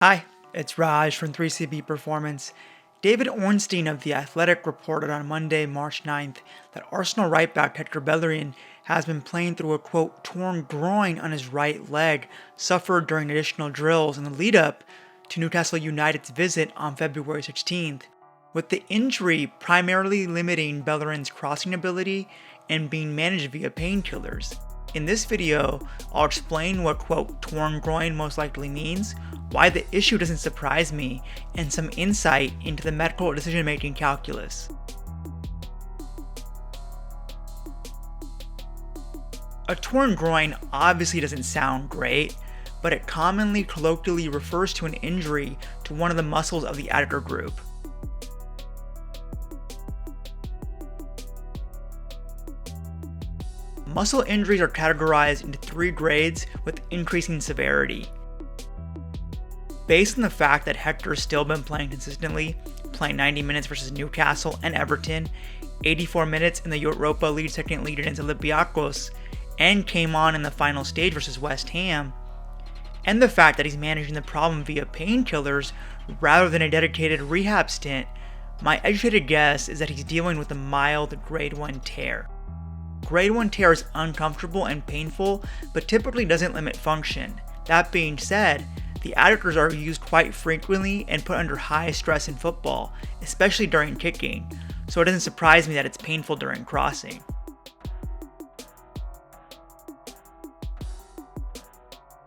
Hi, it's Raj from 3CB Performance. David Ornstein of The Athletic reported on Monday, March 9th, that Arsenal right back Hector Bellerin has been playing through a quote torn groin on his right leg, suffered during additional drills in the lead up to Newcastle United's visit on February 16th, with the injury primarily limiting Bellerin's crossing ability and being managed via painkillers. In this video, I'll explain what quote torn groin most likely means, why the issue doesn't surprise me, and some insight into the medical decision-making calculus. A torn groin obviously doesn't sound great, but it commonly colloquially refers to an injury to one of the muscles of the adductor group. Muscle injuries are categorized into 3 grades with increasing severity. Based on the fact that Hector's still been playing consistently, playing 90 minutes versus Newcastle and Everton, 84 minutes in the Europa League second league against Olympiacos, and came on in the final stage versus West Ham, and the fact that he's managing the problem via painkillers rather than a dedicated rehab stint, my educated guess is that he's dealing with a mild grade 1 tear. Grade 1 tear is uncomfortable and painful, but typically doesn't limit function. That being said, the adductors are used quite frequently and put under high stress in football, especially during kicking, so it doesn't surprise me that it's painful during crossing.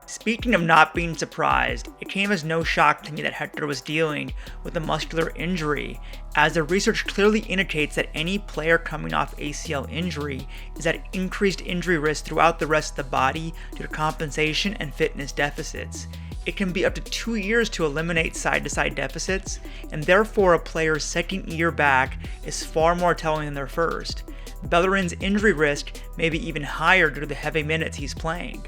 Speaking of not being surprised, it came as no shock to me that Hector was dealing with a muscular injury, as the research clearly indicates that any player coming off ACL injury is at increased injury risk throughout the rest of the body due to compensation and fitness deficits. It can be up to 2 years to eliminate side-to-side deficits, and therefore a player's second year back is far more telling than their first. Bellerin's injury risk may be even higher due to the heavy minutes he's playing.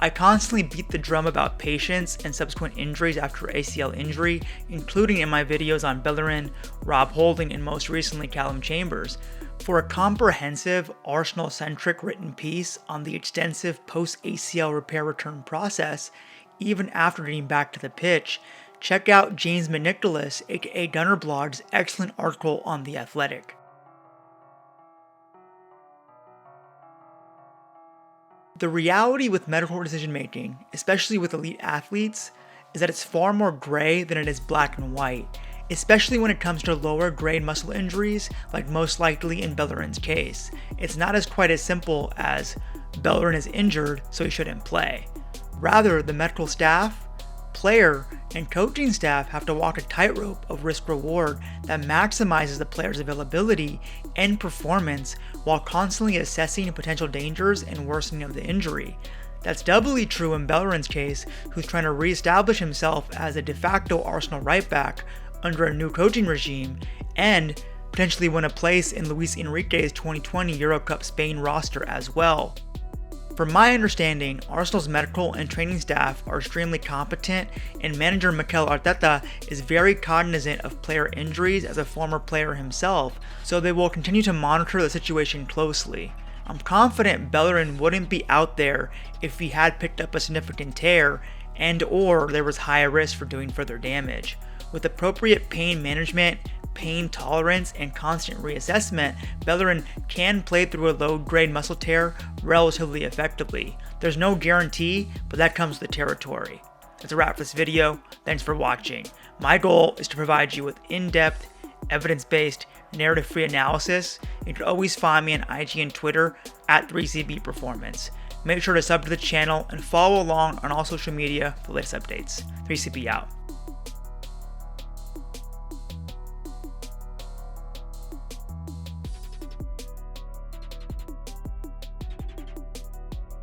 I constantly beat the drum about patience and subsequent injuries after ACL injury, including in my videos on Bellerin, Rob Holding, and most recently Callum Chambers. For a comprehensive, Arsenal-centric written piece on the extensive post-ACL repair return process, even after getting back to the pitch, check out James McNicholas, aka Gunnerblog's excellent article on The Athletic. The reality with medical decision making, especially with elite athletes, is that it's far more gray than it is black and white, especially when it comes to lower grade muscle injuries, like most likely in Bellerin's case. It's not quite as simple as Bellerin is injured, so he shouldn't play. Rather, the medical staff, player, and coaching staff have to walk a tightrope of risk-reward that maximizes the player's availability and performance while constantly assessing potential dangers and worsening of the injury. That's doubly true in Bellerin's case, who's trying to re-establish himself as a de facto Arsenal right back under a new coaching regime and potentially win a place in Luis Enrique's 2020 Euro Cup Spain roster as well. From my understanding, Arsenal's medical and training staff are extremely competent, and manager Mikel Arteta is very cognizant of player injuries as a former player himself, so they will continue to monitor the situation closely. I'm confident Bellerin wouldn't be out there if he had picked up a significant tear and/or there was high risk for doing further damage. With appropriate pain management, pain tolerance, and constant reassessment, Bellerin can play through a low-grade muscle tear relatively effectively. There's no guarantee, but that comes with the territory. That's a wrap for this video. Thanks for watching. My goal is to provide you with in-depth, evidence-based, narrative-free analysis. You can always find me on IG and Twitter at 3CB Performance. Make sure to sub to the channel and follow along on all social media for the latest updates. 3CB out.